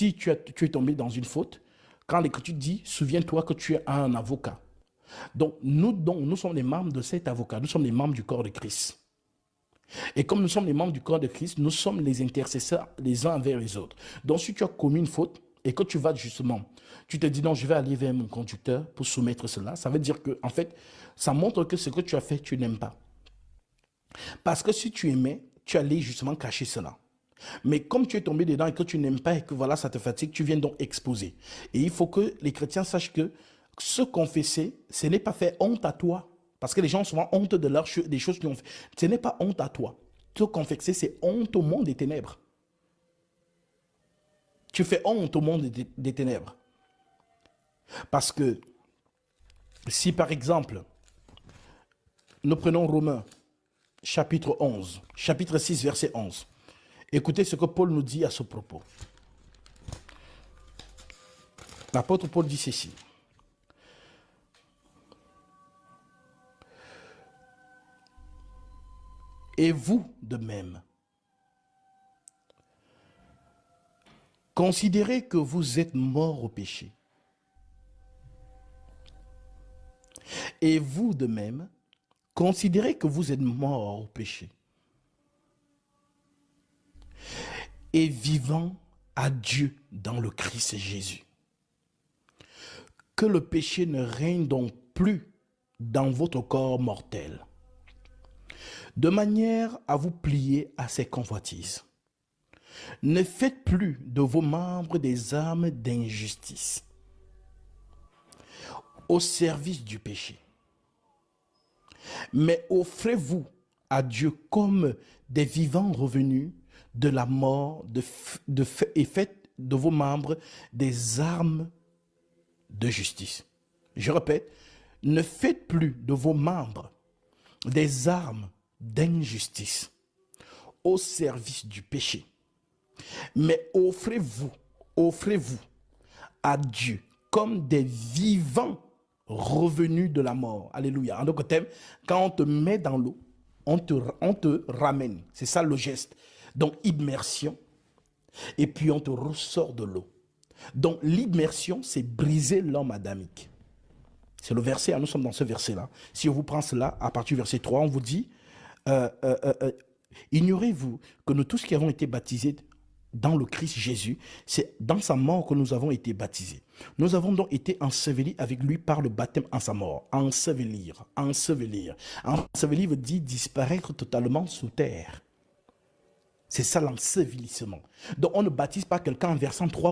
si tu es tombé dans une faute, quand l'Écriture dit, souviens-toi que tu es un avocat. Donc, nous sommes les membres de cet avocat. Nous sommes les membres du corps de Christ. Et comme nous sommes les membres du corps de Christ, nous sommes les intercesseurs les uns envers les autres. Donc, si tu as commis une faute et que tu vas justement, tu te dis non, je vais aller vers mon conducteur pour soumettre cela, ça veut dire que, en fait, ça montre que ce que tu as fait, tu n'aimes pas. Parce que si tu aimais, tu allais justement cacher cela. Mais comme tu es tombé dedans et que tu n'aimes pas et que voilà, ça te fatigue, tu viens donc exposer. Et il faut que les chrétiens sachent que se confesser, ce n'est pas faire honte à toi. Parce que les gens ont souvent honte de des choses qu'ils ont fait. Ce n'est pas honte à toi. Te confesser, c'est honte au monde des ténèbres. Tu fais honte au monde des ténèbres. Parce que si par exemple, nous prenons Romains, chapitre 11, chapitre 6, verset 11. Écoutez ce que Paul nous dit à ce propos. L'apôtre Paul dit ceci. Et vous de même, considérez que vous êtes morts au péché. Et vous de même, considérez que vous êtes morts au péché. Et vivant à Dieu dans le Christ Jésus. Que le péché ne règne donc plus dans votre corps mortel, de manière à vous plier à ses convoitises. Ne faites plus de vos membres des armes d'injustice au service du péché, mais offrez-vous à Dieu comme des vivants revenus de la mort et faites de vos membres des armes de justice. Je répète, ne faites plus de vos membres des armes d'injustice au service du péché, mais offrez-vous à Dieu comme des vivants revenus de la mort. Alléluia. En d'autres termes, quand on te met dans l'eau, on te ramène. C'est ça le geste. Donc, immersion. Et puis, on te ressort de l'eau. Donc, l'immersion, c'est briser l'homme adamique. C'est le verset, nous sommes dans ce verset-là. Si on vous prend cela, à partir du verset 3, on vous dit, ignorez-vous que nous tous qui avons été baptisés dans le Christ Jésus, c'est dans sa mort que nous avons été baptisés. Nous avons donc été ensevelis avec lui par le baptême en sa mort. Ensevelir, ensevelir. Ensevelir veut dire disparaître totalement sous terre. C'est ça l'ensevelissement. Donc on ne baptise pas quelqu'un en versant 3